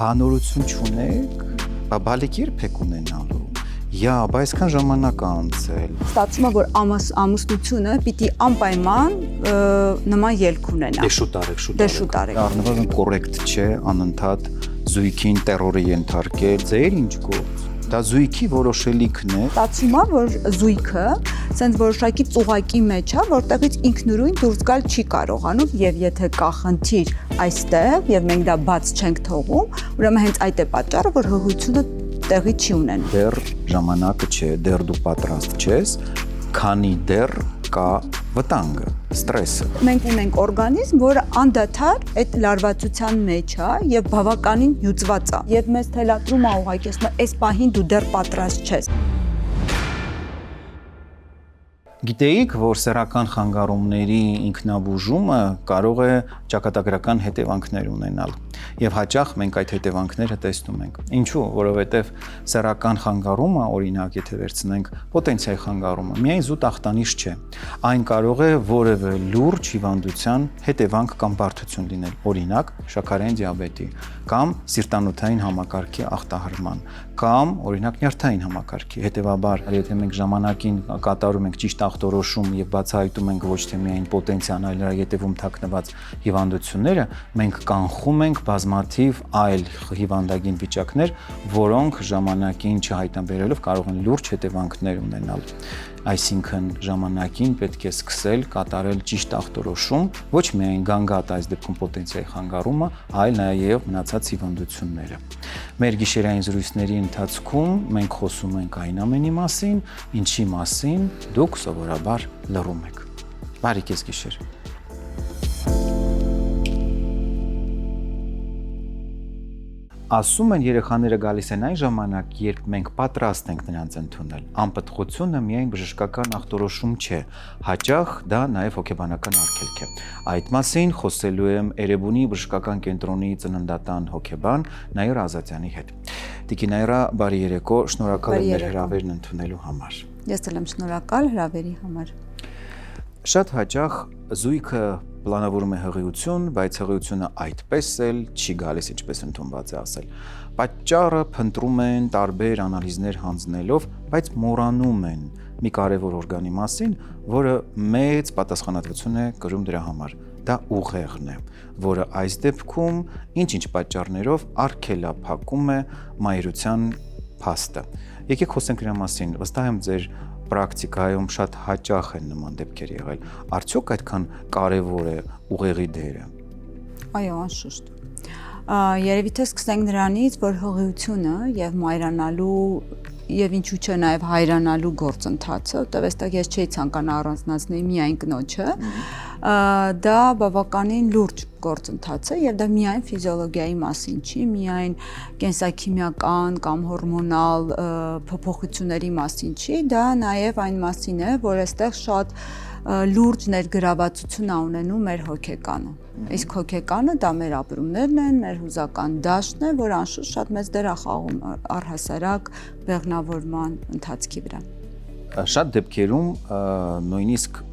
Բանորություն չունեք, բալիկ երբեք ունենալու։ Յա, բայց այսքան ժամանակ անցել։ Ստացվում է, որ ամուսնությունը պիտի անպայման նման ելք ունենա։ Դե շուտ արեք։ Առնվազն կոռեկտ չէ անընդհատ զույգին տերորի ենթարկել, ձեր ինչ գործ։ Դա զույգի որոշելիքն է։ Ստացվում է, որ զույգը սենց որոշակի ծուղակի մեջ է, որտեղից ինքնուրույն դուրս գալ չի կարողանում, եւ եթե կա խնդիր այստեղ եւ մենք դա բաց չենք թողում, ուրեմն հենց այդ է պատճառը, որ հղիությունը տեղի չի ունենում։ Դեռ ժամանակը չէ, դեռ դու պատրաստ չես, քանի դեռ կա վտանգը, ստրեսը։ Մենք ունենք օրգանիզմ, որը անդադար այդ լարվածության մեջ է եւ բավականին հյուծված է։ Եվ մեզ թելադրում է ուղղակի, ասում է, այս պահին դու դեռ պատրաստ չես։ Գիտեիք, որ սեռական խանգարումների ինքնաբուժումը կարող է ճակատագրական հետևանքներ ունենալ։ Եվ հաճախ մենք այդ հետևանքները տեսնում ենք։ Ինչու՞, որովհետև սեռական խանգարումը, օրինակ, եթե վերցնենք պոտենցիայի խանգարումը, միայն զուտ ախտանիշ չէ։ Այն կարող է որևէ լուրջ հիվանդության հետևանք կամ բարդություն լինել, օրինակ, շաքարային դիաբետի, կամ սիրտանոթային համակարգի ախտահարման, կամ օրինակ նյարդային համակարգի։ Հետևաբար, եթե մենք ժամանակին կատարում ենք ճիշտ ախտորոշում եւ բացահայտում ենք ոչ թե միայն պոտենցիան, այլ նրա ետևում թաքնված հիվանդությունները, մենք կանխում ենք բազմաթիվ այլ հիվանդագին վիճակներ, որոնք ժամանակին չհայտնաբերելով կարող են լուրջ հետևանքներ ունենալ։ Այսինքն ժամանակին պետք է սկսել կատարել ճիշտ ախտորոշում, ոչ միայն գանգատ այս դեպքում պոտենցիայի խանգարումը, այլ նաև մնացած հիվանդությունները։ Մեր գիշերային զրույցների ընթացքում մենք խոսում ենք այն ամենի մասին, ինչի մասին դուք սովորաբար լռում եք։ Բարի կես գիշեր։ Ասում են երեխաները գալիս են այն ժամանակ, երբ մենք պատրաստ ենք նրանց ընդունել։ Անպտղությունը միայն բժշկական ախտորոշում չէ, հաճախ դա նաև հոգեբանական արգելք է։ Այդ մասին խոսելու եմ Էրեբունի բժշկական կենտրոնի ծննդատան հոգեբան Նաիրա Ազատյանի հետ։ Տիկին Նաիրա, բարի երեկո, շնորհակալ եմ մեր հրավերն ընդունելու համար։ Ես էլ եմ շնորհակալ հրավերի համար։ Շատ հաճախ զույգը պլանավորում է հղիություն, բայց հղիությունը այդպես էլ չի գալիս, ինչպես ընդունված է ասել։ Պատճառը փնտրում են տարբեր անալիզներ հանձնելով, բայց մոռանում են մի կարևոր օրգանի մասին, որը մեծ պատասխանատվություն է կրում դրա համար։ Դա ուղեղն է, որը այս դեպքում ինչ-ինչ պատճառներով արգելափակում է մայրության փաստը։ Եկեք խոսենք դրա մասին, վստահ եմ ձեր պրակտիկայում շատ հաճախ են նման դեպքեր եղել։ Արդյոք այդքան կարևոր է ուղեղի դերը։ Այո, անշուշտ։ Երևի թե սկսենք նրանից, որ հղիությունը եւ մայրանալու եւ ինչու՞ չէ նաեւ հայրանալու գործընթացը, որտեղ այստեղ ես չէի ցանկանա առանձնացնել միայն կնոջը, դա բավականին լուրջ գործընթաց է եւ դա միայն ֆիզիոլոգիայի մասին չի, միայն կենսաքիմիական կամ հորմոնալ փոփոխությունների մասին չի, դա նաեւ այն մասին է, որ այստեղ շատ լուրջ ներգրավվածություն է ունենում մեր հոգեկանը։ Իսկ հոգեկանը դա մեր ապրումներն են, մեր հուզական դաշտն է, որ անշուշտ շատ մեծ դեր է խաղում առհասարակ բեղնավորման ընթացքի վրա։ Շատ դեպքերում նույնիսկ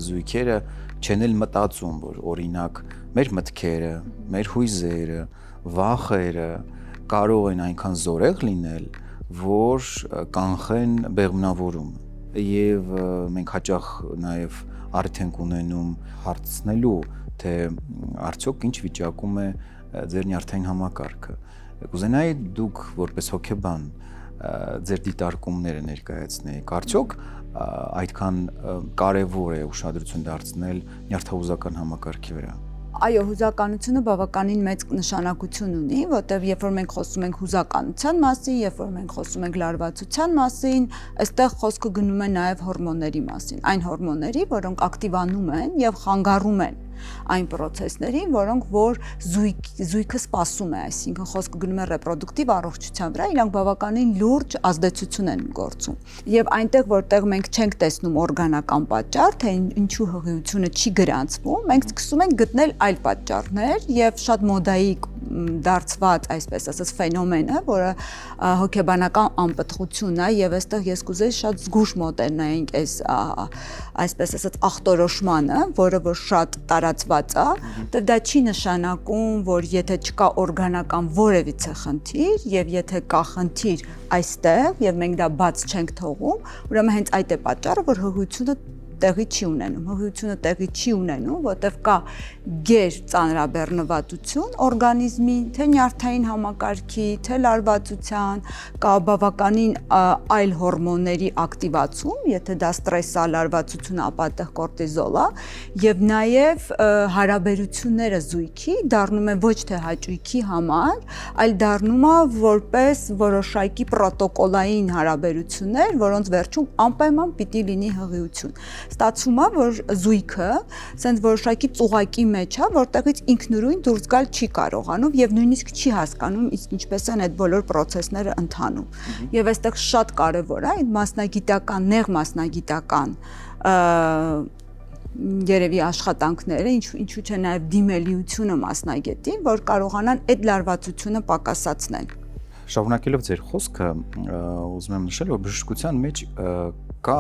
զույգերը չեն էլ մտածում, որ օրինակ մեր մտքերը, մեր հույզերը, վախերը կարող են այնքան զորեղ լինել, որ կանխեն բեղմնավորումը։ Եվ մենք հաճախ նաև առիթ ենք ունենում հարցնելու, թե արդյոք ինչ վիճակում է ձեր նյարդային համակարգը։ Կուզենայի դուք որպես հոգեբան ձեր դիտարկումները ներկայացնեիք, արդյոք այդքան կարևոր է ուշադրություն դարձնել նյարդահուզական համակարգի վրա։ Այո, հուզականությունը բավականին մեծ նշանակություն ունի, որտեղ երբ որ մենք խոսում ենք հուզականության մասին, երբ որ մենք խոսում ենք լարվածության մասին, այստեղ խոսքը գնում է նաև հորմոնների մասին, այն հորմոնների, որոնք ակտիվանում են եւ խանգարում են այն պրոցեսներին, որոնք որ զույգը սպասում է, այսինքն խոսքը գնում է ռեպրոդուկտիվ առողջության վրա, իրանք բավականին լուրջ ազդեցություն են գործում։ Եվ այնտեղ, որտեղ մենք չենք տեսնում օրգանական պատճառ, թե ինչու հղիությունը չի գրանցվում, մենք սկսում ենք գտնել այլ պատճառներ եւ շատ մոդայիկ դարձված, այսպես ասած, ֆենոմենը, որը հոգեբանական անպտղությունն է, եւ այստեղ ես կուզեի շատ զգուշ մոտենայինք այս այսպես ասած ախտորոշմանը, որը որ շատ տարածված է, դա չի նշանակում, որ եթե չկա օրգանական որևիցե խնդիր եւ եթե կա խնդիր այստեղ եւ մենք դա բաց չենք թողում, ուրեմն հենց այդ է պատճառը, որ հղիությունը տեղի չի ունենում, հղիությունը տեղի չի ունենում, որտեղ կա գեր ծանրաբեռնվածություն օրգանիզմի, թե նյարդային համակարգի, թե լարվածության, կա բավականին այլ հորմոնների ակտիվացում, եթե դա ստրեսը, լարվածությունը, ապա այդտեղ կորտիզոլ է, եւ նաեւ հարաբերությունները զույգի դառնում են ոչ թե հաճույքի համար, այլ դառնում է որպես որոշակի պրոտոկոլային հարաբերություններ, որոնց վերջում անպայման պիտի լինի հղիություն։ Ստացվում է, որ զույգը ասենք որոշակի ծուղակի մեջ է, որտեղից ինքնուրույն դուրս գալ չի կարողանում եւ նույնիսկ չի հասկանում իսկ ինչպես են այդ բոլոր process-ները ընթանում։ Եվ այստեղ շատ կարեւոր է այդ մասնագիտական, նեղ մասնագիտական երևի աշխատանքները, ինչու՞ չէ նաեւ դիմելիությունը մասնագետի, որ կարողանան այդ լարվածությունը պակասացնել։ Շարունակելով ձեր խոսքը, ուզում եմ նշել, որ բժշկության մեջ կա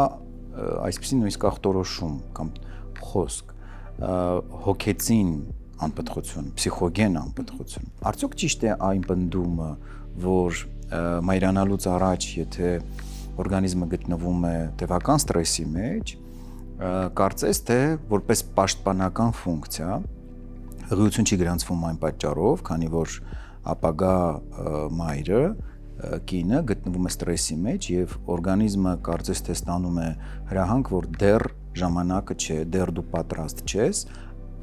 այսպիսի նույնիսկ ախտորոշում կամ խոսք հոգեցին անպտղություն, փսիխոգեն անպտղություն։ Արդյոք ճիշտ է այն պնդումը, որ մայրանալուց առաջ, եթե օրգանիզմը գտնվում է տևական ստրեսի մեջ, կարծես թե որպես պաշտպանական ֆունկցիա հղիություն չի գրանցվում այն պատճառով, քանի որ ապագա մայրը կինը գտնվում է ստրեսի մեջ եւ օրգանիզմը կարծես թե ստանում է հրահանգ, որ դեռ ժամանակը չէ, դեռ դու պատրաստ չես,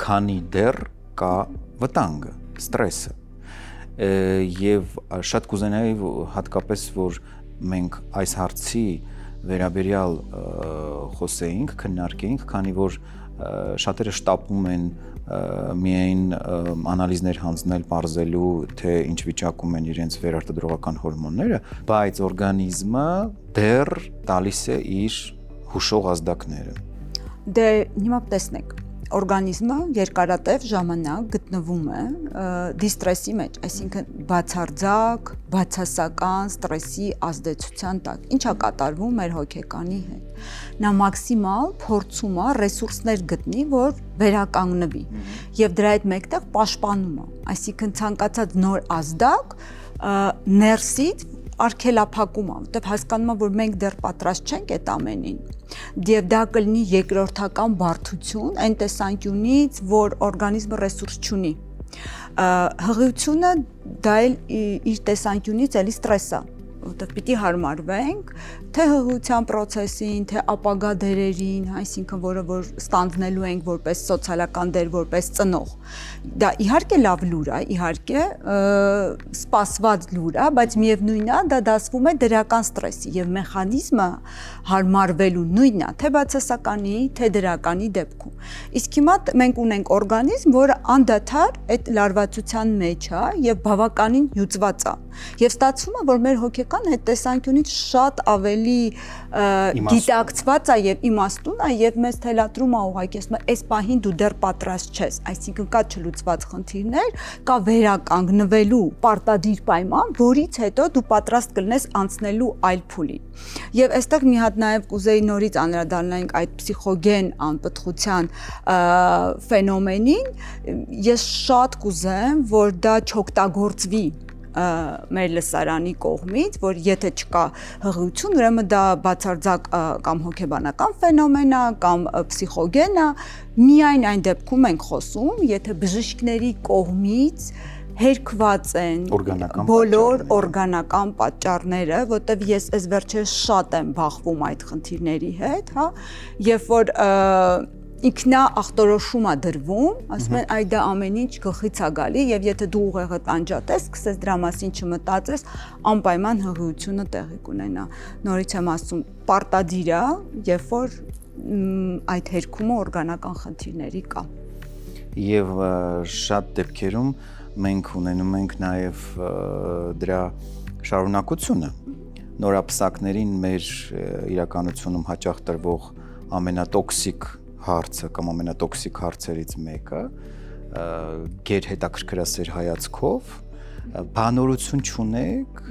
քանի դեռ կա վտանգը, ստրեսը։ Եվ շատ կուզենայի հատկապես, որ մենք այս հարցի վերաբերյալ խոսեինք, քննարկեինք, քանի որ շատերը շտապում են միայն անալիզներ հանձնել, պարզելու, թե ինչ վիճակում են իրենց վերարտադրողական հորմոնները, բայց օրգանիզմը դեռ տալիս է իր հուշող ազդակները։ Դե հիմա տեսնեք, օրգանիզմը երկարատև ժամանակ գտնվում է դիստրեսի մեջ, այսինքն բացարձակ, բացասական ստրեսի ազդեցության տակ։ Ինչա կատարվում մեր հոգեկանի հետ։ Նա մաքսիմալ փորձում է ռեսուրսներ գտնի, որ վերականգնվի եւ դրա հետ մեկտեղ պաշտպանում է, այսինքն ցանկացած նոր ազդակ ներսից արգելափակում է, որտեղ հասկանում է, որ մենք դեռ պատրաստ չենք այդ ամենին։ Եվ դա կլինի երկրորդական բարդություն այն տեսանկյունից, որ օրգանիզմը ռեսուրս չունի։ Հղիությունը դա էլ իր տեսանկյունից էլի ստրես է, որտեղ պիտի հարմարվենք թե հղիության process-ին, թե ապագա դերերին, այսինքն որը որ ստանձնելու ենք որպես սոցիալական դեր, որպես ծնող։ Դա իհարկե լավ լուր է, իհարկե սպասված լուր է, բայց միևնույնն է, դա դասվում է դրական ստրեսի եւ մեխանիզմը հարմարվելու նույնն է, թե բացասականի, թե դրականի դեպքում։ Իսկ հիմա մենք ունենք օրգանիզմ, որը անդադար այդ լարվածության մեջ է եւ բավականին հյուծված է։ Եվ ստացվում է, որ մեր հոգեկան այդ տեսանկյունից շատ ավելի գիտակցված է եւ իմաստուն է եւ մեզ թելադրում է ուղղակի, ասում է, այս պահին դու դեռ պատրաստ չես, այսինքն կա չլուծված խնդիրներ, կա վերականգնվելու պարտադիր պայման, որից հետո դու պատրաստ կլինես անցնելու այլ փուլի։ Եվ այստեղ մի հատ նաեւ կուզեի նորից անդրադառնանք այդ փսիխոգեն անպտղության ֆենոմենին, ես շատ կուզեմ, որ դա չօգտագործվի մեր լսարանի կողմից, որ եթե չկա հղիություն, ուրեմն դա բացարձակ կամ հոգեբանական ֆենոմեն է, կամ փսիխոգեն է, միայն այն դեպքում ենք խոսում, եթե բժիշկների կողմից հերքված են բոլոր օրգանական պատճառները, որտեղ ես այս վերջերս շատ եմ բախվում այդ խնդիրների հետ, հա, երբ որ ինքնա ախտորոշում է դրվում, ասում են այ դա ամեն ինչ գլխից է գալի եւ եթե դու ուղեղդ անջատես, սկսես դրա մասին չմտածես, անպայման հղիությունը տեղի կունենա։ Նորից եմ ասում, պարտադիր է, երբ որ այդ հերքումը օրգանական խնդիրների կա։ Եվ շատ դեպքերում մենք ունենում ենք նաեւ դրա շարունակությունը։ Նորապսակներին մեր իրականությունում հաճախ տրվող ամենատոքսիկ հարցը կամ ամենատոքսիկ հարցերից մեկը գեր հետաքրքրասեր հայացքով բանորություն չունեք,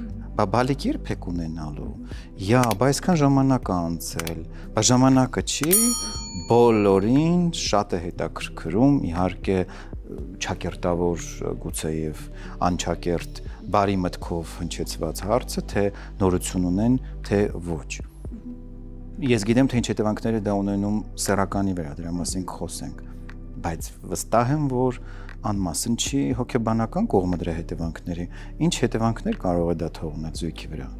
բալիկ երբեք ունենալու։ Բա այսքան ժամանակ է անցել, բա ժամանակը չի, բոլորին շատ է հետաքրքրում, իհարկե չակերտավոր գուցեև անչակերտ բարի մտքով հնչեցված հարցը, թե նորություն ունեն, թե ոչ։ Ես գիտեմ, թե ինչ հետևանքներ է դա ունենում սեռականի վրա, դրա մասին կխոսենք, բայց վստահ եմ, որ անմասն չի հոգեբանական կողմը դրա հետևանքների։ Ինչ հետևանքներ կարող է դա թողնել զույգի վրա։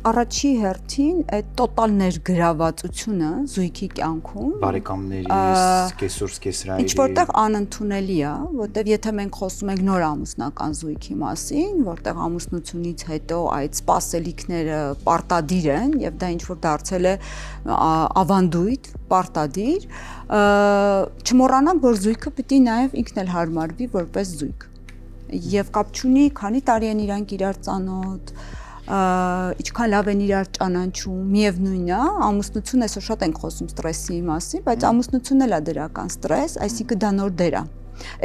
Առաջի հերթին այդ տոտալ ներգրավվածությունը զույգի կյանքում բարեկամներիս, կեսուրս, կեսրայերի ինչ որտեղ անընդունելի է, որտեղ եթե մենք խոսում ենք նոր ամուսնական զույգի մասին, որտեղ ամուսնությունից հետո այդ սպասելիքները պարտադիր են եւ դա ինչ որ դարձել է ավանդույթ, պարտադիր, չմոռանանք, որ զույգը պիտի նաեւ ինքն էլ հարմարվի որպես զույգ։ Եվ կապ չունի, քանի տարի են իրանք իրար ծանոթ, ինչքան լավ են իրար ճանաչում, միևնույնն է, ամուսնությունը այսօր շատ ենք խոսում ստրեսի մասին, բայց ամուսնությունն էլ է դրական ստրես, այսինքն դա նոր դեր է։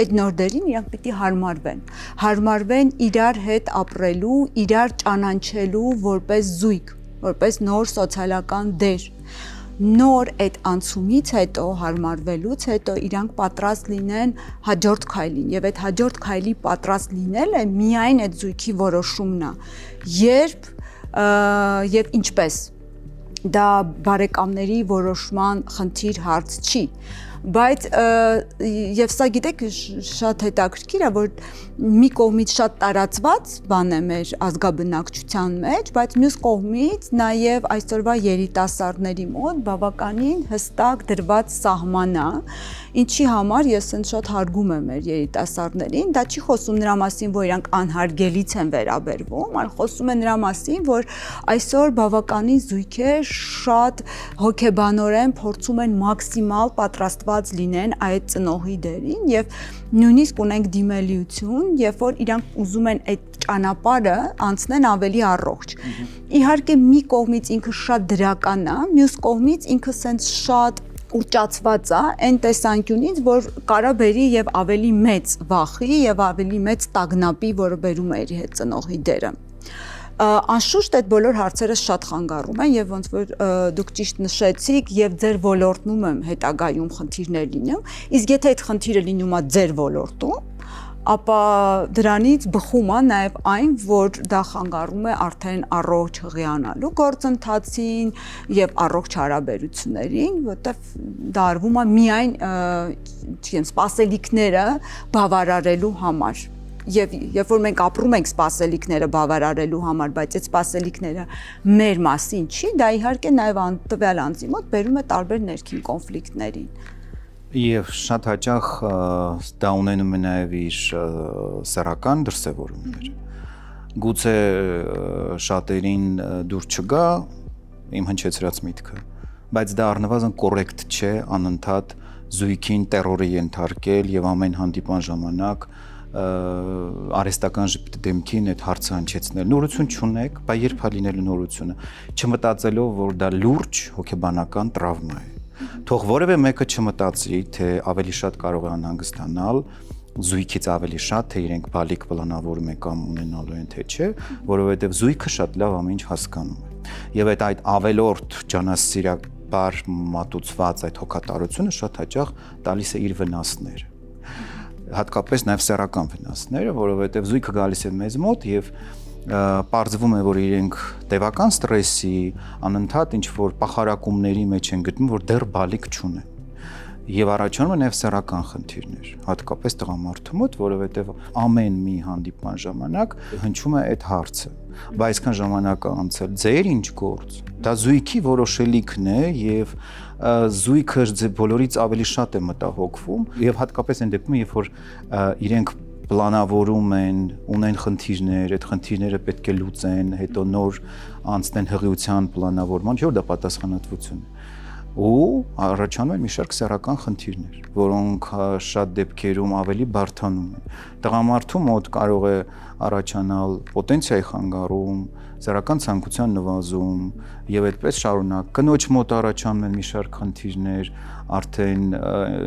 Այդ նոր դերին իրանք պիտի հարմարվեն իրար հետ ապրելու, իրար ճանաչելու որպես զույգ, որպես նոր սոցիալական դեր։ Նոր այդ անցումից հետո, հարմարվելուց հետո իրանք պատրաստ լինեն հաջորդ քայլին եւ այդ հաջորդ քայլի պատրաստ լինելը միայն այդ զույգի որոշումն է։ Երբ եւ ինչպես դա բարեկամների որոշման խնդիր հարց չի, բայց եւ սա գիտեք շատ հետաքրքիր է, որ մի կողմից շատ տարածված բան է մեր ազգաբնակչության մեջ, բայց մյուս կողմից նաեւ այսօրվա երիտասարդների մոտ բավականին հստակ դրված սահման է, ինչի համար ես շատ հարգում եմ մեր երիտասարդներին, դա չի խոսում նրա մասին, որ իրանք անհարգելից են վերաբերվում, այլ խոսում է նրա մասին, որ այսօր բավականին զույգեր շատ հոգեբանորեն փորձում են մաքսիմալ պատրաստված լինեն այդ ծնողի դերին եւ նույնիսկ ունենք դիմելիություն, երբ որ իրանք ուզում են այդ ճանապարհը անցնեն ավելի առողջ։ Իհարկե մի կողմից ինքը շատ դրական է, մյուս կողմից ինքը սենց շատ ուռճացված է այն տեսանկյունից, որ կարա բերի եւ ավելի մեծ վախի եւ ավելի մեծ տագնապի, որը բերում է իր հետ ծնողի դերը։ Անշուշտ այդ բոլոր հարցերը շատ խանգարում են եւ ոնց որ դուք ճիշտ նշեցիք եւ ձեր ոլորտում եմ հետագայում խնդիրներ լինում, իսկ եթե այդ խնդիրը լինում է ձեր ոլորտում, ապա դրանից բխում է նաեւ այն, որ դա խանգարում է արդեն առողջ հղիանալու գործընթացին եւ առողջ հարաբերություններին, որտեղ դա արվում է միայն, չգիտեմ, սպասելիքները բավարարելու համար։ Եվ երբ որ մենք ապրում ենք սպասելիքները բավարարելու համար, բայց այդ սպասելիքները մեր մասին չի, դա իհարկե նաև տվյալ անձի մոտ բերում է տարբեր ներքին կոնֆլիկտներին։ Եվ շատ հաճախ դա ունենում է նաև իր սեռական դրսևորումներ։ Գուցե շատերին դուր չգա իմ հնչեցրած միտքը, բայց դա առնվազն կոռեկտ չէ անընդհատ զույգին տերորի ենթարկել եւ ամեն հանդիպան ժամանակ արհեստական դեմքին այդ հարցը հնչեցնել։ Նորություն չունեք, բայց երբ է լինելու նորությունը, չմտածելով, որ դա լուրջ հոգեբանական տրավմա է։ Թող որևէ մեկը չմտածի, թե ավելի շատ կարող է անհանգստանալ, զույգից ավելի շատ, թե իրենք բալիկ պլանավորում են կամ ունենալու են, թե չէ, որովհետև զույգը շատ լավ ամեն ինչ հասկանում է։ Եվ այդ ավելորդ ջանասիրաբար մատուցված այդ հոգատարությունը շատ հաճախ տալիս է իր վնասները։ Հատկապես նաև սեռական վնասները, որովհետև զույգը գալիս է մեզ մոտ եւ պարզվում է, որ իրենք տևական ստրեսի անընդհատ ինչ-որ պախարակումների մեջ են գտնում, որ դեռ բալիկ չունեն։ Եվ առաջանում են նաև սեռական խնդիրներ, հատկապես տղամարդու մոտ, որովհետև ամեն մի հանդիպման ժամանակ հնչում է այդ հարցը։ Բայց այսքան ժամանակ անցել, ձեր ինչ գործ։ Դա զույգի որոշելիքն է եւ զույգը բոլորից ավելի շատ է մտահոգվում եւ հատկապես այն դեպքում, երբ որ իրենք պլանավորում են, ունեն խնդիրներ, այդ խնդիրները պետք է լուծեն, հետո նոր անցնեն հղիության պլանավորման, չէ՞ որ դա պատասխանատվություն է։ Ու առաջանում են մի շարք սեռական խնդիրներ, որոնք շատ դեպքերում ավելի բարդանում են։ Տղամարդու մոտ կարող է առաջանալ պոտենցիայի խանգարում, սեռական ցանկության նվազում եւ այդպես շարունակ։ Կնոջ մոտ առաջանում են մի շարք խնդիրներ, արդեն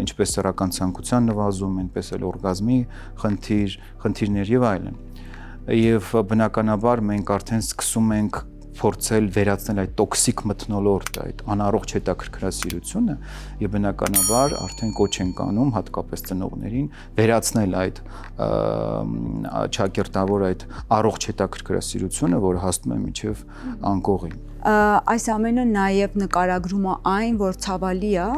ինչպես սեռական ցանկության նվազում, այնպես էլ օրգազմի խնդիրներ եւ այլն։ եւ բնականաբար մենք արդեն սկսում ենք փորձել վերացնել այդ տոքսիկ մթնոլորտը, այդ անառողջ հետաքրքրասիրությունը եւ բնականաբար արդեն կոչ ենք անում հատկապես ծնողներին վերացնել այդ ճակերտավոր այդ առողջ հետաքրքրասիրությունը, որը հասնում է մինչեւ անկողին։ Այս ամենը նաեւ նկարագրում է այն, որ ցավալի է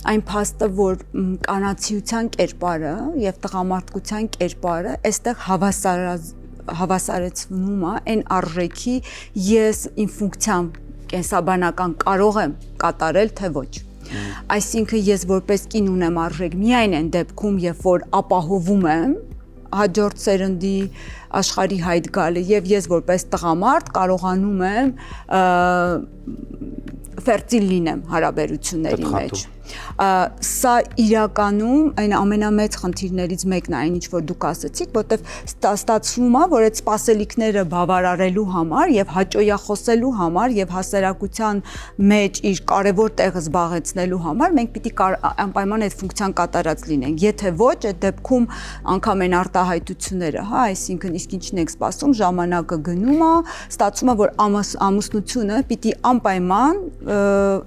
այն փաստը, որ կանացիության կերպարը եւ տղամարդկության կերպարը այստեղ հավասարեցվում է այն արժեքի ես իմ ֆունկցիան կենսաբանական կարող եմ կատարել թե ոչ։ Այսինքն ես որպես կին ունեմ արժեք միայն այն դեպքում, երբ որ ապահովում եմ հաջորդ սերնդի աշխարհի հայտ գալը եւ ես որպես տղամարդ կարողանում եմ ֆերտիլ լինեմ հարաբերությունների մեջ։ Սա իրականում այն ամենամեծ խնդիրներից մեկն է, այն ինչ որ դուք ասացիք, որտեվ ստացվում է, որ այդ սպասելիքները բավարարելու համար եւ հաճոյախոսելու համար եւ հասարակության մեջ իր կարևոր տեղը զբաղեցնելու համար մենք պիտի անպայման այդ ֆունկցիան կատարած լինենք։ Եթե ոչ, այդ դեպքում անգամ այն արտահայտությունները, հա, այսինքն իսկ ինչն եք սպասում, ժամանակը գնում է, ստացվում է, որ ամուսնությունը պիտի անպայման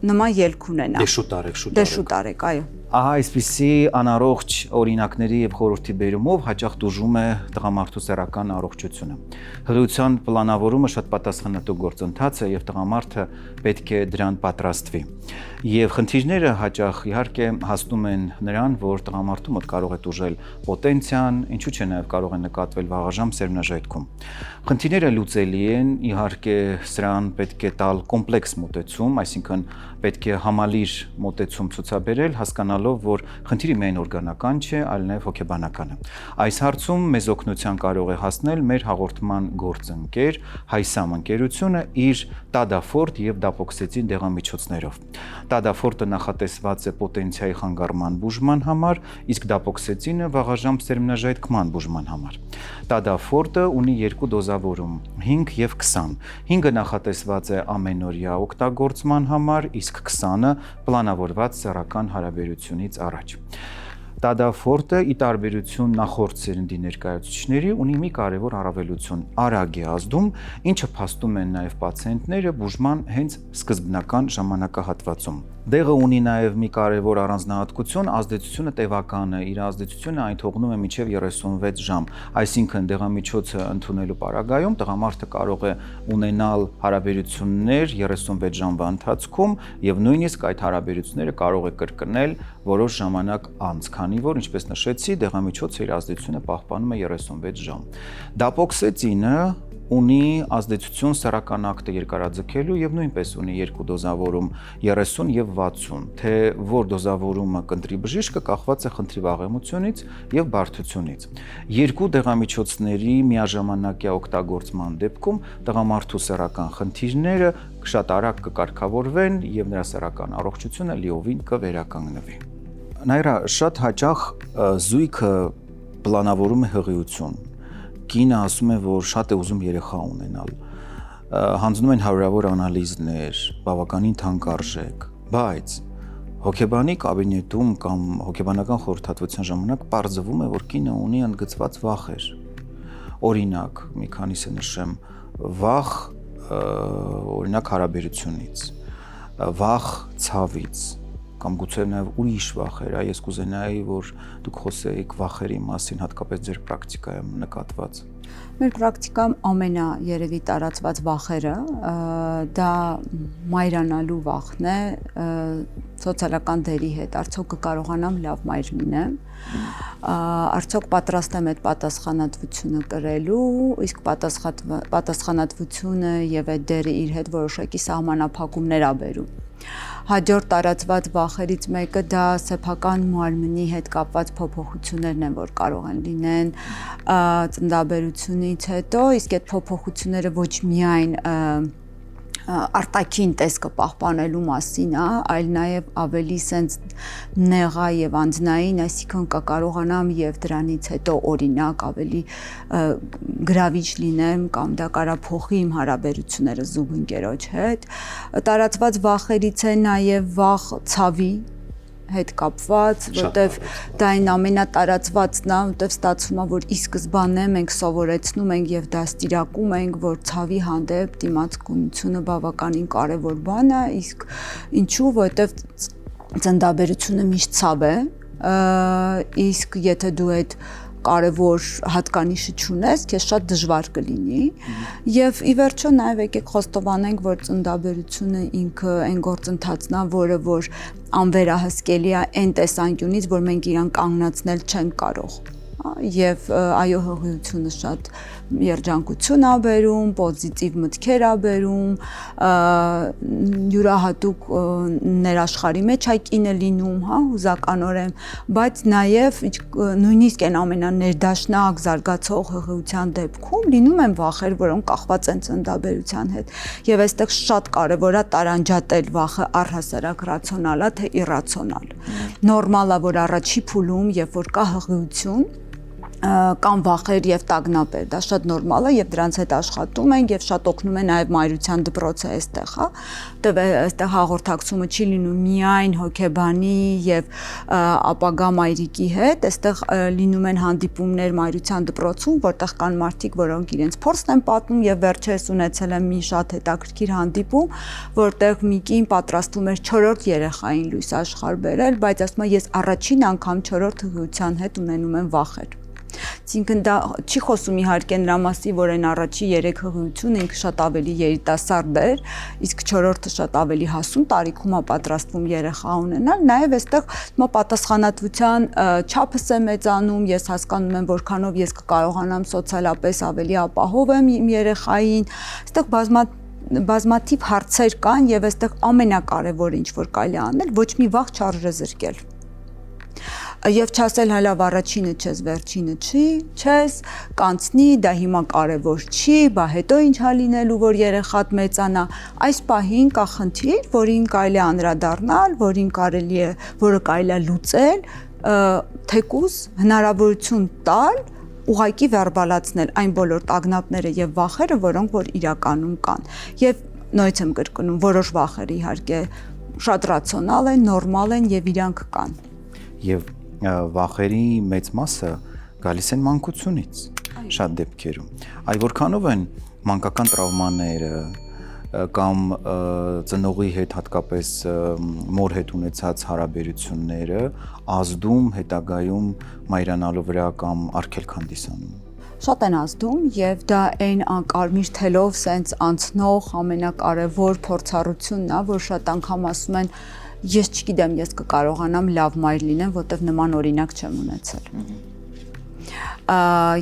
նման ելք ունենա։ Շուտ արեք, այո։ Ահա այսպիսի անառողջ օրինակների եւ խորհրդի բերումով հաճախ դժում է տղամարդու սեռական առողջությունը։ Հղիության պլանավորումը շատ պատասխանատու գործընթաց է եւ տղամարդը պետք է դրան պատրաստվի։ Եվ խնդիրները հաճախ իհարկե հասնում են նրան, որ տղամարդու մոտ կարող է տուժել պոտենցիան, ինչու՞ չէ նաեւ կարող է նկատվել վաղաժամ սերմնաժայթքում։ Խնդիրները լուծելի են, իհարկե սրան պետք է տալ կոմպլեքս մոտեցում, այսինքն պետք է համալիր մոտեցում ցուցաբերել, հասկանալով, որ խնդիրը միայն օրգանական չէ, այլ նաև հոգեբանական է։ Այս հարցում մեզ օգնության կարող է հասնել մեր հաղորդման գործընկեր Հայսամ ընկերությունը իր Տադաֆորտ եւ Դապոքսեցին դեղամիջոցներով։ Տադաֆորտը նախատեսված է պոտենցիայի խանգարման բուժման համար, իսկ Դապոքսեցինը վաղաժամ սերմնաժայթքման բուժման համար։ Տադաֆորտը ունի երկու դոզավորում՝ 5 եւ 20։ 5-ը նախատեսված է ամենօրյա օգտագործման համար, իսկ 20-ը պլանավորված սեռական հարաբերությունից առաջ։ Տադաֆորտը ի տարբերություն նախորդ սերնդի ներկայացուցիչների ունի մի կարևոր առավելություն՝ արագ է ազդում, ինչը փաստում են նաև պացիենտները բուժման հենց սկզբնական ժամանակահատվածում։ Դեղը ունի նաև մի կարևոր առանձնահատկություն, ազդեցությունը տևական է, իր ազդեցությունը այն թողնում է մինչև 36 ժամ, այսինքն դեղամիջոցը ընդունելու պարագայում տղամարդը կարող է ունենալ հարաբերություններ 36 ժամվա ընթացքում եւ նույնիսկ այդ հարաբերությունները կարող է կրկնել որոշ ժամանակ անց, քանի որ ինչպես նշեցի, դեղամիջոցը իր ազդեցությունը պահպանում է 36 ժամ։ Դապոքսեցինը ունի ազդեցություն սեռական ակտը երկարաձգելու եւ նույնպես ունի երկու դոզավորում 30 եւ 60, թե որ դոզավորումը կընտրի բժիշկը կախված է խնդրի վաղեմությունից եւ բարդությունից։ Երկու դեղամիջոցների միաժամանակյա օգտագործման դեպքում տղամարդու սեռական խնդիրները շատ արագ կկարգավորվեն եւ նրա սեռական առողջությունը լիովին կվերականգնվի։ Նայրա, շատ հաճախ զույգը պլանավորում է հղիություն։ Կինը ասում է, որ շատ է ուզում երեխա ունենալ, հանձնում են հարյուրավոր անալիզներ, բավականին թանկարժեք, բայց հոգեբանի կաբինետում կամ հոգեբանական խորհրդատվության ժամանակ պարզվում է, որ կինը ունի ընդգծված վախեր։ Օրինակ, մի քանիսը նշեմ, վախ օրինակ հարաբերությունից, վախ ցավից, կամ գուցե նաև ուրիշ վախեր, ես կուզենայի, որ դուք խոսեիք վախերի մասին, հատկապես ձեր պրակտիկայում նկատված։ Մեր պրակտիկայում ամենաերևի տարածված վախերը դա մայրանալու վախն է սոցիալական դերի հետ, արդյոք կկարողանամ լավ մայր լինեմ, արդյոք պատրաստ եմ այդ պատասխանատվությունը կրելու, իսկ պատասխանատվությունը եւ այդ դերը իր հետ որոշակի սահմանափակումներ ա բերում։ Հաջորդ տարածված վախերից մեկը դա սեփական մարմնի հետ կապված փոփոխություններն են, որ կարող են լինեն ծննդաբերությունից հետո, իսկ այդ փոփոխությունները ոչ միայն արտաքին տեսքը պահպանելու մասին է, այլ նաև ավելի սենց նեղա եւ անձնային, այսինքն կկարողանամ եւ դրանից հետո օրինակ ավելի գրավիչ լինեմ կամ դա կարա փոխի իմ հարաբերությունները զուգընկերոջ հետ։ Տարածված վախերից է նաև վախ ցավի, հետ կապված, որտեվ դա այն ամենատարածվածն է, որտեվ ստացվում է, որ ի սկզբանե մենք սովորեցնում ենք եւ դաստիարակում ենք, որ ցավի հանդեպ դիմացկունությունը բավականին կարեւոր բան է, իսկ ինչու, որտեվ ծննդաբերությունը միշտ ցավ է, իսկ եթե դու այդ կարևոր հատկանիշը չունես, քեզ շատ դժվար կլինի եւ ի վերջո նաեւ եկեք խոստովանենք, որ ծննդաբերությունը ինքը այն գործընթացն է, որը որ անվերահսկելի է այն տեսանկյունից, որ մենք իրան կանգնացնել չենք կարող եւ այո հղիությունը շատ երջանկություն է բերում, պոզիտիվ մտքեր է բերում, յուրահատուկ ներաշխարի մեջ այ կինը լինում, հա, հուզականորեն, բայց նաեւ նույնիսկ այն ամենաներդաշնակ զարգացող հղիության դեպքում լինում են վախեր, որոնք կախված են ծննդաբերության հետ։ Եվ այստեղ շատ կարեւոր է տարանջատել վախը առհասարակ ռացիոնալ է թե իռացիոնալ։ Նորմալ է, որ առաջի փուլում, երբ որ կա հղիություն, կամ վախեր եւ տագնապեր, դա շատ նորմալ է եւ դրանց հետ աշխատում ենք եւ շատ օգնում է նաեւ մայրության դպրոցը այստեղ, հա։ Դե այստեղ հաղորդակցումը չի լինում միայն հոգեբանի եւ ապագա մայրիկի հետ, այստեղ լինում են հանդիպումներ մայրության դպրոցում, որտեղ կան մարդիկ, որոնք իրենց փորձն են պատմում եւ վերջերս ունեցել եմ մի շատ հետաքրքիր հանդիպում, որտեղ մի կին պատրաստվում էր 4-րդ երեխային լույս աշխարհ բերել, բայց ասում է ես առաջին անգամ 4-րդ հղիության հետ ունենում եմ վախեր։ Այսինքն դա չի խոսում իհարկե նրա մասին, որ այն առաջի 3 հղիությունը ինքը շատ ավելի երիտասարդ էր, իսկ 4-րդը շատ ավելի հասուն տարիքում է պատրաստվում երեխա ունենալ, նաև այստեղ պատասխանատվության չափս է մեծանում, ես հասկանում եմ որքանով ես կկարողանամ սոցիալապես ավելի ապահով եմ իմ երեխային, այստեղ բազմաթիվ հարցեր կան եւ այստեղ ամենակարևորը ինչ որ կարելի անել, ոչ մի վաղ չարժե զրկել։ Եվ չասել հալավ առաջինը չես, վերջինը չես, կանցնի, դա հիմա կարևոր չի, բա հետո ինչա լինելու, որ երեխատ մեծանա, այս պահին կա խնդիր, որին կարելի է անդրադառնալ, որը կարելի է լուծել, թեկուզ հնարավորություն տալ, ուղղակի վերբալացնել այն բոլոր տագնապները եւ վախերը, որոնք որ իրականում կան։ Եվ նույնիսկ եմ կրկնում, որոշ վախեր իհարկե շատ ռացիոնալ են, նորմալ են եւ իրանք կան։ Եվ վախերի մեծ մասը գալիս են մանկությունից շատ դեպքերում։ Այ որքանով են մանկական տրավմաները կամ ծնողի հետ հատկապես մոր հետ ունեցած հարաբերությունները ազդում հետագայում մայրանալու վրա կամ արգելք հանդիսանում։ Շատ են ազդում եւ դա այն անկարմիր թելով սենց անցնող ամենակարևոր փորձառությունն է, որ շատ անգամ ասում են ես չգիտեմ, ես կկարողանամ լավ մայր լինեմ, որտեվ նման օրինակ չեմ ունեցել։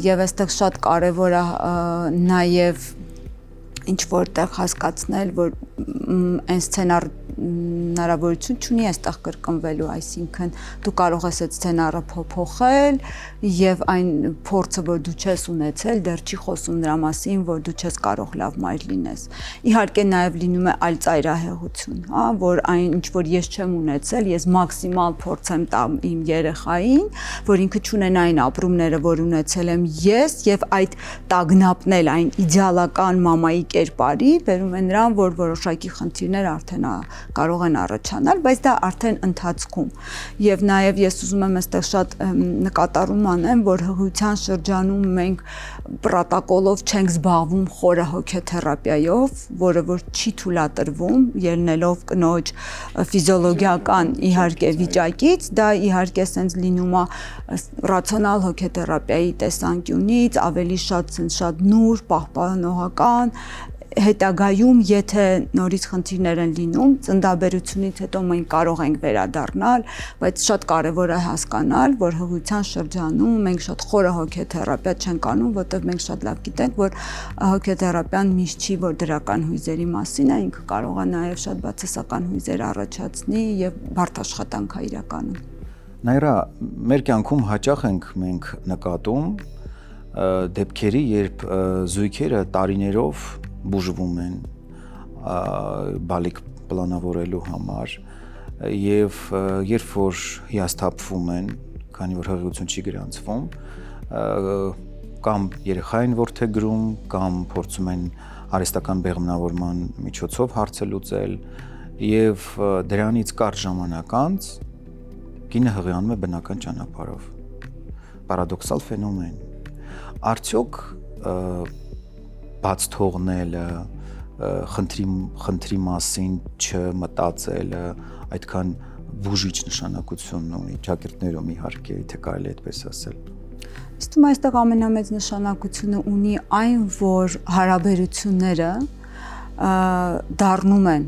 Եվ այստեղ շատ կարևոր է նաև ինչ որտեղ հասկացնել, որ այն սցենար հնարավորություն չունի այստեղ կրկնվելու, այսինքն դու կարող ես այդ սցենարը փոփոխել եւ այն փորձը, որ դու չես ունեցել, դեռ չի խոսում նրա մասին, որ դու չես կարող լավ մայր լինես։ Իհարկե նաեւ լինում է այլ ծայրահեղություն, հա, որ այն ինչ որ ես չեմ ունեցել, ես մաքսիմալ փորձեմ տամ իմ երեխային, որ ինքը չունենա այն ապրումները, որ ունեցել եմ ես եւ այդ տագնապնել այն իդեալական մամայի կերպարի բերում է նրան, որ որոշակի խնդիրներ արդեն կարող են առաջանալ, բայց դա արդեն ընթացքում։ Եվ նաև ես ուզում եմ այստեղ շատ նկատառում անեմ, որ հղիության շրջանում մենք պրոտոկոլով չենք զբաղվում խորը հոգեթերապիայով, որը որ չի թույլատրվում, ելնելով կնոջ ֆիզիոլոգիական իհարկե վիճակից, դա իհարկե սենց լինում է ռացիոնալ հոգեթերապիայի տեսանկյունից, ավելի շատ նուրբ, պահպանողական հետագայում, եթե նորից խնդիրներ են լինում, ծննդաբերությունից հետո մենք կարող ենք վերադառնալ, բայց շատ կարևոր է հասկանալ, որ հղիության շրջանում մենք շատ խորը հոգեթերապիա չենք անում, որտեղ մենք շատ լավ գիտենք, որ հոգեթերապիան միշտ չի, որ դրական հույզերի մասին է, ինքը կարող է նաև շատ բացասական հույզեր առաջացնի եւ բարդ աշխատանք է իրականում։ Նայրա, մեր կյանքում հաճախ ենք մենք նկատում դեպքերի, երբ զույգերը տարիներով բուժվում են բալիկ պլանավորելու համար եւ երբ որ հիասթափվում են, քանի որ հղիություն չի գրանցվում, կամ երեխային որդեգրում, կամ փորձում են արհեստական բեղմնավորման միջոցով հարցը լուծել եւ դրանից կարճ ժամանակ անց կինը հղիանում է բնական ճանապարհով։ Պարադոքսալ ֆենոմեն։ Արդյոք բաց թողնելը, խնդրի մասին չմտածելը այդքան բուժիչ նշանակություն ունի ճակերտներում իհարկե, եթե կարելի է այդպես ասել։ Իսկ այստեղ ամենամեծ նշանակությունը ունի այն, որ հարաբերությունները դառնում են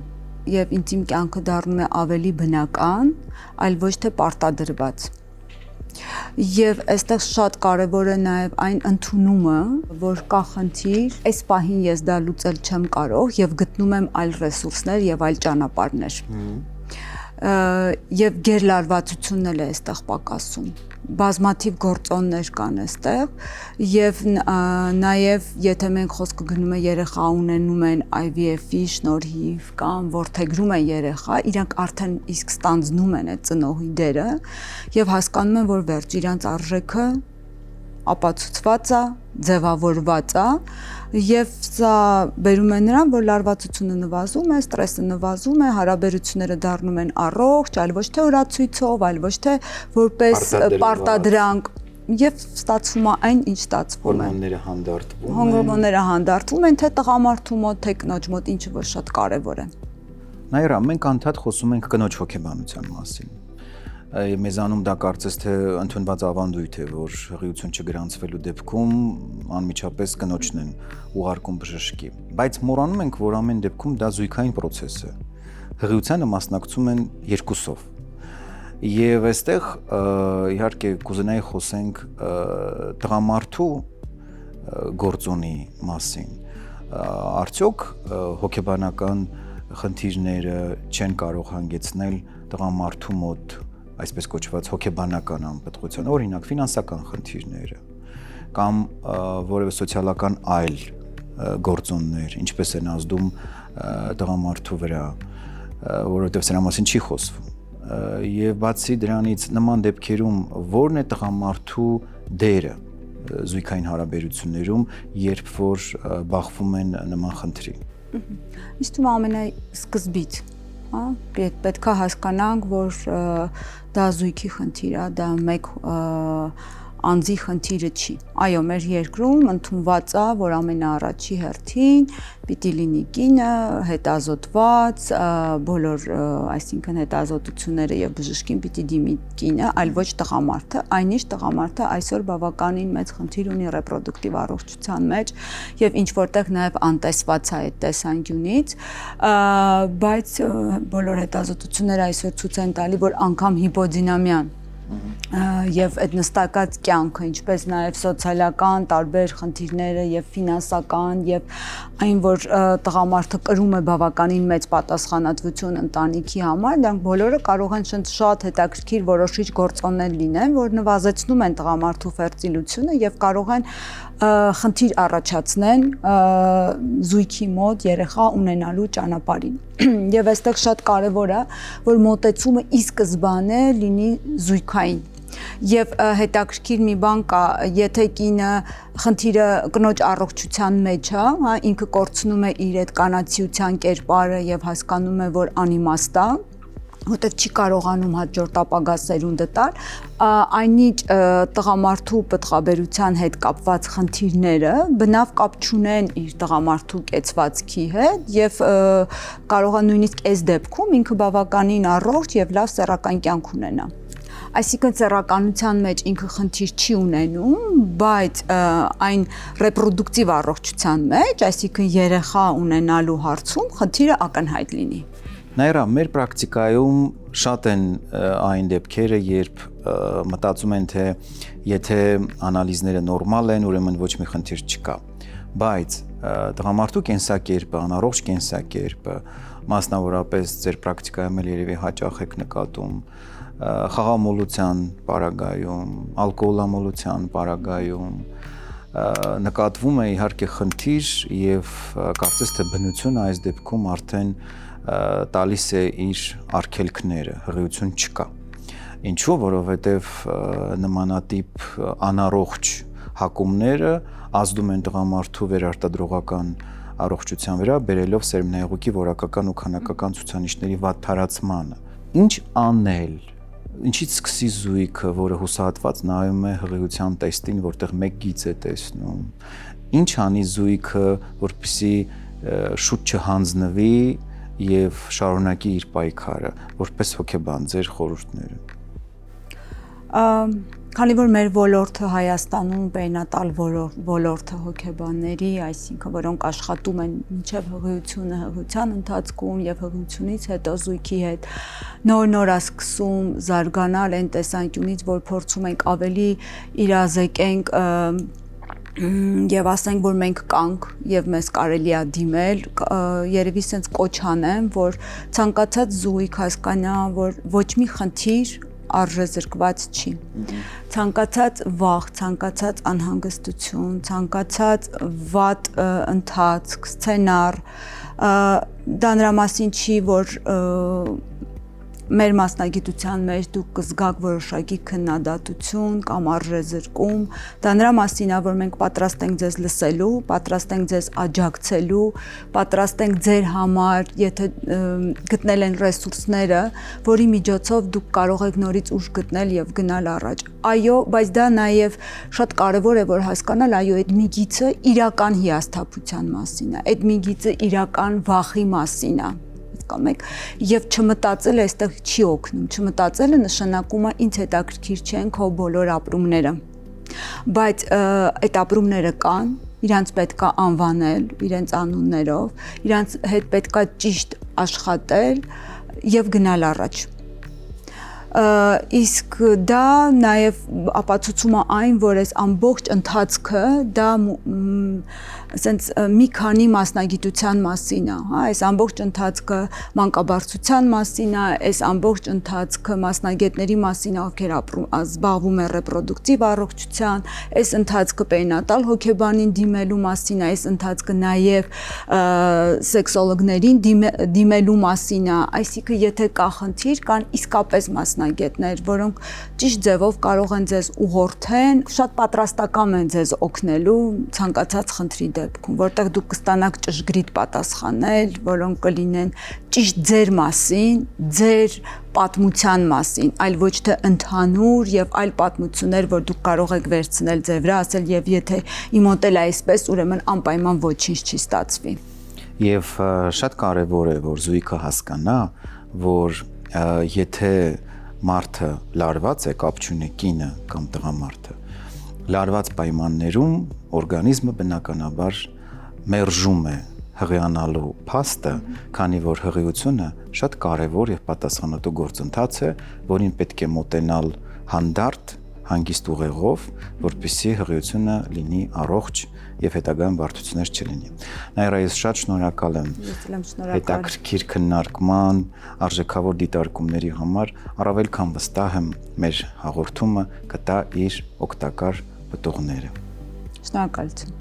եւ ինտիմ կյանքը դառնում է ավելի բնական, այլ ոչ թե պարտադրված։ Եվ այստեղ շատ կարևոր է նաև այն ընդունումը, որ կա խնդիր, այս պահին ես դա լուծել չեմ կարող եւ գտնում եմ այլ ռեսուրսներ եւ այլ ճանապարհներ։ Եվ գերլարվածությունն էլ է այստեղ պակասում։ Բազմաթիվ գործոններ կան այստեղ եւ նաեւ եթե մենք խոսքը գնում է երեխա ունենում են IVF-ի շնորհիվ կամ որդեգրում են երեխա, իրանք արդեն իսկ ստանձնում են այդ ծնողի դերը եւ հասկանում են, որ վերջ իրանք արժեքը ապացուցված է, ձևավորված է եւ սա բերում է նրան, որ լարվածությունը նվազում է, ստրեսը նվազում է, հարաբերությունները դառնում են առողջ, այլ ոչ թե օրացույցով, այլ ոչ թե որպես պարտադրանք եւ ստացվում է այն, ինչ ստացվում է։ Հորմոնները հանդարտվում են, թե տղամարդու մոտ, թե կնոջ մոտ, ինչը որ շատ կարեւոր է։ Նաիրա, մենք անդադ խոսում ենք կնոջ հոգեբանության մասին։ Մեզանում դա կարծես թե ընդունված ավանդույթ է, որ հղիություն չգրանցվելու դեպքում անմիջապես կնոջն են ուղարկում բժշկի։ Բայց մոռանում ենք, որ ամեն դեպքում դա զույգային process է։ Հղիությանը մասնակցում են երկուսով։ Եվ այստեղ իհարկե կուզենայի խոսենք տղամարդու գործոնի մասին։ Արդյոք հոգեբանական խնդիրները չեն կարող հանգեցնել տղամարդու մոտ այսպես կոչված հոգեբանական անպտղության, օրինակ ֆինանսական խնդիրները կամ որևէ սոցիալական այլ գործոններ, ինչպես են ազդում տղամարդու վրա, որովհետև սրա մասին չի խոսվում։ Եվ բացի դրանից նման դեպքերում ո՞րն է տղամարդու դերը զույգային հարաբերություններում, երբ որ բախվում են նման խնդրի։ Իսկ դու ամենասկզբից պետք է հասկանանք, որ դա զույգի խնդիր է, դա մեկ անձի խնդիրը չի։ Այո, մեր երկրում ընդունված է, որ ամենաառաջի հերթին պիտի լինի կինը, հետազոտված, բոլոր, այսինքն հետազոտությունները եւ բժշկին պիտի դիմի կինը, այլ ոչ տղամարդը, այնիշ տղամարդը այսօր բավականին մեծ խնդիր ունի ռեպրոդուկտիվ առողջության մեջ եւ ինչ որտեղ նաեւ անտեսված է այդ տեսանկյունից, բայց բոլոր հետազոտությունները այսօր ցույց են տալի, որ անգամ հիպոդինամիան եւ այդ նստակած կյանքը, ինչպես նաեւ սոցիալական տարբեր խնդիրները եւ ֆինանսական եւ այն, որ տղամարդը կրում է բավականին մեծ պատասխանատվություն ընտանիքի համար, դրանք բոլորը կարող են շատ հետաքրքիր որոշիչ գործոններ լինեն, որ նվազեցնում են տղամարդու ֆերտիլությունը եւ կարող են խնդիր առաջացնեն զույգի մոտ երեխա ունենալու ճանապարհին։ Եվ այստեղ շատ կարևոր է, որ մոտեցումը ի սկզբանե լինի զույգային։ Եվ հետաքրքիր մի բան կա, եթե կինը խնդիրը կնոջ առողջության մեջ է, հա, ինքը կորցնում է իր այդ կանացիության կերպարը եւ հասկանում է, որ անիմաստ է, որտեղ չի կարողանում հաջորդ ապագա սերունդը տալ, այնինչ տղամարդու պտղաբերության հետ կապված խնդիրները բնավ կապ չունեն իր տղամարդու կեցվածքի հետ եւ կարող է նույնիսկ այս դեպքում ինքը բավականին առողջ եւ լավ սեռական կյանք ունենա։ Այսինքն սեռականության մեջ ինքը խնդիր չի ունենում, բայց այն ռեպրոդուկտիվ առողջության մեջ, այսինքն երեխա ունենալու հարցում խնդիրը ակնհայտ լինի։ Նաիրա, մեր պրակտիկայում շատ են այն դեպքերը, երբ մտածում են, թե եթե անալիզները նորմալ են, ուրեմն ոչ մի խնդիր չկա։ Բայց տղամարդու կենսակերպը, անառողջ կենսակերպը, մասնավորապես ձեր պրակտիկայում էլ երևի հաճախ եք նկատում, խաղամոլության պարագայում, ալկոհոլամոլության պարագայում նկատվում է իհարկե խնդիր եւ կարծես թե բնությունը այս դեպքում արդեն տալիս է իր արգելքները, հղիություն չկա։ Ինչու, որովհետև նմանատիպ անառողջ հակումները ազդում են տղամարդու վերարտադրողական առողջության վրա, բերելով սերմնայեղուկի որակական ու քանակական ցուցանիշների վատթարացմանը։ Ինչ անել, Ինչից սկսի զույգը, որը հուսահատված նայում է հղիության տեստին, որտեղ մեկ գիծ է տեսնում։ Ինչ անի զույգը, որպեսզի շուտ չհանձնվի եւ շարունակի իր պայքարը, որպես հոգեբան ձեր խորհուրդները։ Քանի որ մեր ոլորտը Հայաստանում պերինատալ ոլորտը հոգեբանների, այսինքն որոնք աշխատում են մինչև հղիությունը, հղիության ընթացքում եւ հղիությունից հետո զույգի հետ նոր սկսում զարգանալ այն տեսանկյունից, որ փորձում ենք ավելի իրազեկենք եւ ասենք, որ մենք կանք եւ մեզ կարելի է դիմել, երևի sense կոչ անեմ, որ ցանկացած զույգ հասկանա, որ ոչ մի խնդիր արժեզրկված չի։ Ցանկացած վախ, ցանկացած անհանգստություն, ցանկացած վատ ընթացք, սցենար, դա նրա մասին չի, որ մեր մասնագիտության մեջ դուք կզգաք որոշակի քննադատություն կամ արժեզրկում, դա նրա մասին է, որ մենք պատրաստ ենք ձեզ լսելու, պատրաստ ենք ձեզ աջակցելու, պատրաստ ենք ձեր համար, եթե գտնել են ռեսուրսները, որի միջոցով դուք կարող եք նորից ուժ գտնել եւ գնալ առաջ։ Այո, բայց դա նաեւ շատ կարեւոր է, որ հասկանալ, այո, այդ մի գիծը իրական հիասթափության մասին է, այդ մի գիծը իրական վախի մասին է։ Եվ չմտածել այստեղ չի օգնում, չմտածելը նշանակում է ինձ հետաքրքիր չեն քո բոլոր ապրումները, բայց այդ ապրումները կան, իրանց պետք է անվանել իրենց անուններով, իրանց հետ պետք է ճիշտ աշխատել եւ գնալ առաջ։ Իսկ դա նաև ապացուցում է այն, որ այս ամբողջ ընթացքը դա ասենց մի քանի մասնագիտության մասին է, հա, այս ամբողջ ընթացքը մանկաբարձության մասին է, այս ամբողջ ընթացքը մասնագետների մասին է, ովքեր զբաղվում են ռեպրոդուկտիվ առողջության, այս ընթացքը պերինատալ հոգեբանին դիմելու մասին է, այս ընթացքը նաև սեքսոլոգներին դիմելու մասին է, այսինքն եթե կա խնդիր, կան իսկապես մասնագետներ, որոնք ճիշտ ձևով կարող են ձեզ ուղղորդեն, շատ պատրաստական են ձեզ օգնելու ցանկացած խնդրի դեպքում, որտեղ դուք կստանաք ճշգրիտ պատասխաններ, որոնք կլինեն ճիշտ ձեր մասին, ձեր պատմության մասին, այլ ոչ թե ընդհանուր եւ այլ պատմություններ, որ դուք կարող եք վերցնել ձեր վրա, ասել եւ եթե իմ մոտ էլ այսպես, ուրեմն անպայման ոչինչ չի ստացվի։ Եվ շատ կարեւոր է, որ զույգը հասկանա, որ եթե մարդը լարված է, կապ չունի կինը կամ տղամարդը, լարված պայմաններում օրգանիզմը բնականաբար մերժում է հղիանալու փաստը, քանի որ հղիությունը շատ կարևոր եւ պատասխանատու գործընթաց է, որին պետք է մոտենալ հանդարտ, հանգիստ ուղեղով, որպեսզի հղիությունը լինի առողջ եւ հետագայում բարդություններ չլինի։ Նաիրա, ես շատ շնորհակալ եմ հետաքրքիր քննարկման, արժեքավոր դիտարկումների համար, առավել քան վստահ եմ մեր հաղորդումը կտա իր օգտակար պտուղները։ Շնորհակալություն։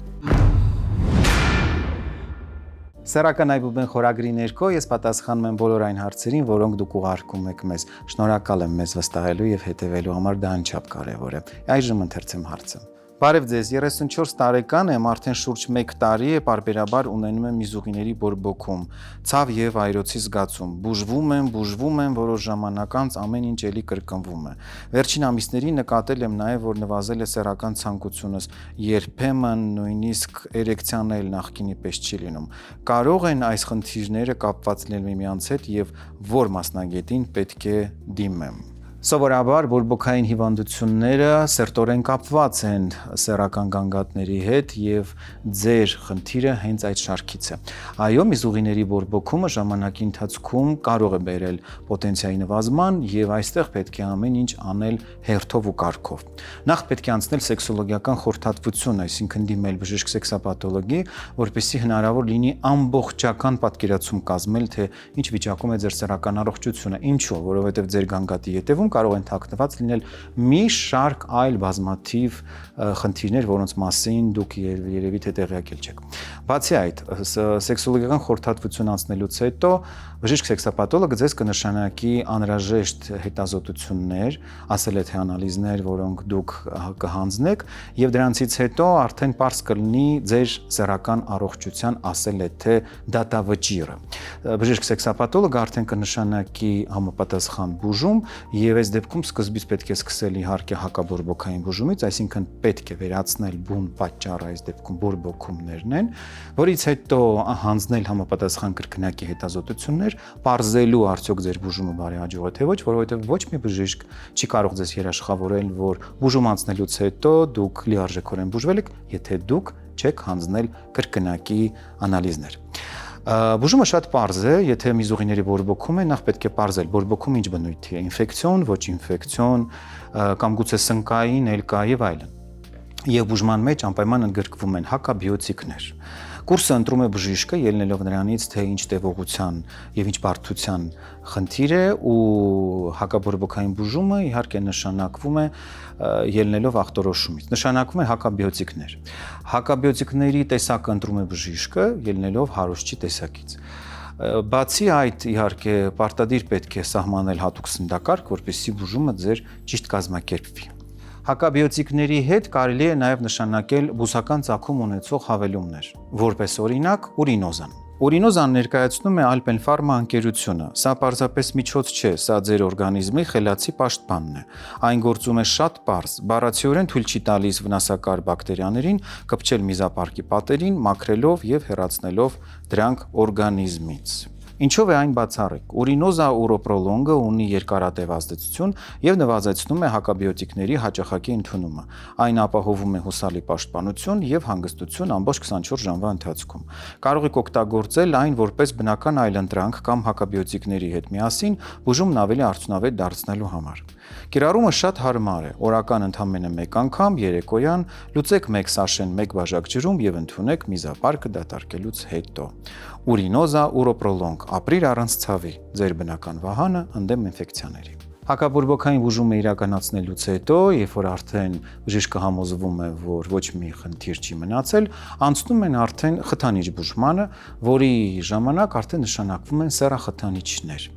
Սեռական այբուբեն խորագրի ներքո ես պատասխանում եմ բոլոր այն հարցերին, որոնք դուք ուղարկում եք մեզ։ Շնորհակալ եմ մեզ վստահելու եւ հետեւելու համար, դա անչափ կարեւոր է։ Այժմ ընթերցեմ հարցը։ Բարև ձեզ, 34 տարեկան եմ, արդեն շուրջ 1 տարի է պարբերաբար ունենում եմ միզուղիների բորբոքում, ցավ եւ այրոցի զգացում, բուժվում եմ, որոշ ժամանակ անց ամեն ինչ էլի կրկնվում է։ Վերջին ամիսներին նկատել եմ նաեւ, որ նվազել է սեռական ցանկությունս, երբեմն նույնիսկ էրեկցիան էլ նախկինի պես չի լինում։ Կարող են այս խնդիրները կապված լինել միմյանց հետ եւ որ մասնագետին պետք է դիմեմ։ Սովորաբար բորբոքային հիվանդությունները սերտորեն կապված են սեռական գանգատների հետ եւ ձեր խնդիրը հենց այդ շարքից է։ Այո, միզուղիների բորբոքումը ժամանակի ընթացքում կարող է բերել պոտենցիայի նվազման եւ այստեղ պետք է ամեն ինչ անել հերթով ու կարգով։ Նախ պետք է անցնել սեքսոլոգիական խորհրդատվություն, այսինքն դիմել բժիշկ սեքսապաթոլոգի, որպեսզի հնարավոր լինի ամբողջական պատկերացում կազմել, թե ինչ վիճակում է ձեր սեռական առողջությունը։ Ինչու՞, որովհետեւ ձեր գանգատի ետևում կարող են թաքնված լինել մի շարք այլ բազմաթիվ խնդիրներ, որոնց մասին դուք երևի թե տեղյակ չեք։ Բացի այդ, սեքսոլոգիական խորհրդատվություն անցնելուց հետո բժիշկ սեքսապաթոլոգը ձեզ կնշանակի անհրաժեշտ հետազոտություններ, ասել է թե անալիզներ, որոնք դուք կհանձնեք, եւ դրանցից հետո արդեն པարզ կլինի ձեր սեռական առողջության, ասել է թե դատավճիռը։ Բժիշկ սեքսապաթոլոգը արդեն կնշանակի համապատասխան բուժում, եւ այս դեպքում սկզբից պետք է սկսել իհարկե հակաբորբոքային բուժումից, այսինքն պետք է վերացնել բուն պատճառը, այս դեպքում բորբոքումներն են, որից հետո հանձնել համապատասխան կրկնակի հետազոտություններ, պարզելու արդյոք ձեր բուժումը բարեհաջող է թե ոչ, որովհետև ոչ մի բժիշկ չի կարող ձեզ երաշխավորել, որ բուժում անցնելուց հետո դուք լիարժեքորեն բուժվել եք, եթե դուք չեք հանձնել կրկնակի անալիզներ։ Բուժումը շատ պարզ է, եթե միզուղիների բորբոքում է, նախ պետք է պարզել բորբոքում ինչ բնույթի է, ինֆեկցիոն, ոչ ինֆեկցիոն, կամ գուցե սնկային, էլկա եւ այլն։ Եվ բուժման մեջ անպայման ընդգրկվում են հակաբիոտիկներ։ Կուրսը ընտրում է բժիշկը ելնելով նրանից, թե ինչ տևողության եւ ինչ բարդության խնդիր է, ու հակաբորբոքային բուժումը իհարկե նշանակվում է ելնելով ախտորոշումից։ Նշանակվում է հակաբիոտիկներ։ Հակաբիոտիկների տեսակը ընտրում է բժիշկը ելնելով հարուստի տեսակից։ Բացի այդ, իհարկե, պարտադիր պետք է սահմանել հատուկ սննդակարգ, որպեսզի բուժումը ձեր ճիշտ կազմակերպվի։ Հակաբիոտիկների հետ կարելի է նաև նշանակել բուսական ծագում ունեցող հավելումներ, որպես օրինակ ուրինոզան։ Ուրինոզան ներկայացնում է Alpenpharma ընկերությունը։ Սա պարզապես միջոց չէ, սա ձեր օրգանիզմի խելացի պաշտպանն է։ Այն գործում է շատ պարզ, բառացիորեն թույլ չի տալիս վնասակար բակտերիաներին կպչել միզապարկի պատերին, մաքրելով եւ հեռացնելով դրանք օրգանիզմից։ Ինչով է այն բացառիկ։ Ուրինոզա ուրոպրոլոնգը ունի երկարատև ազդեցություն եւ նվազեցնում է հակաբիոտիկների հաճախակի ընդունումը։ Այն ապահովում է հուսալի պաշտպանություն եւ հանգստություն ամբողջ 24 ժամվա ընթացքում։ Կարող եք օգտագործել այն որպես բնական այլընտրանք կամ հակաբիոտիկների հետ միասին բուժումն ավելի արդյունավետ դարձնելու համար։ Կիրառումը շատ հարմար է։ Օրական ընդամենը 1 անգամ երեկոյան լուծեք 1 սաշեն 1 բաժակ ջրում եւ ընդունեք միզապարկը դատարկելուց հետո։ Ուրինոզա ուրոպրոլոնգ, ապրիր առանց ցավի, ձեր բնական վահանը ընդդեմ ինֆեկցիաների։ Հակաբորբոքային բուժումը իրականացնելուց հետո, երբ որ արդեն բժիշկը համոզվում է, որ ոչ մի խնդիր չի մնացել, անցնում են արդեն խթանիչ բուժմանը, որի ժամանակ արդեն նշանակվում են սեռախթանիչներ։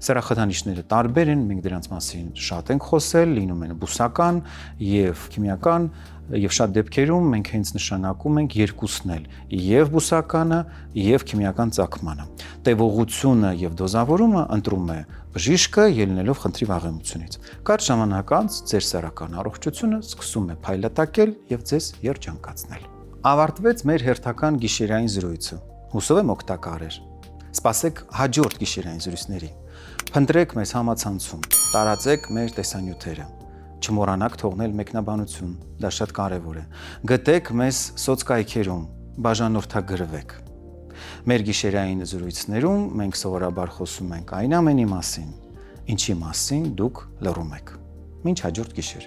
Սեռախթանիչները տարբեր են, մենք դրանց մասին շատ ենք խոսել, լինում են բուսական եւ քիմիական, եւ շատ դեպքերում մենք հենց նշանակում ենք երկուսն էլ՝ եւ բուսականը, եւ քիմիական ծագմանը։ Տևողությունը եւ դոզավորումը ընտրում է բժիշկը ելնելով խնդրի վաղեմությունից։ Կարճ ժամանակ անց ձեր սեռական առողջությունը սկսում է փայլատակել եւ ձեզ երջանկացնել։ Ավարտվեց մեր հերթական գիշերային զրույցը։ Հուսով եմ օգտակար էր։ Սպասեք հաջորդ գիշերային զրույցների։ Փնտրեք մեզ համացանցում, տարածեք մեր տեսանյութերը։ Չմոռանաք թողնել մեկնաբանություն, դա շատ կարևոր է։ Գտեք մեզ սոցկայքերում, բաժանորդագրվեք։ Մեր գիշերային զրույցներում մենք սովորաբար խոսում ենք այն ամենի մասին, ինչի մասին դուք լռում եք։ Մինչ հաջորդ գիշեր։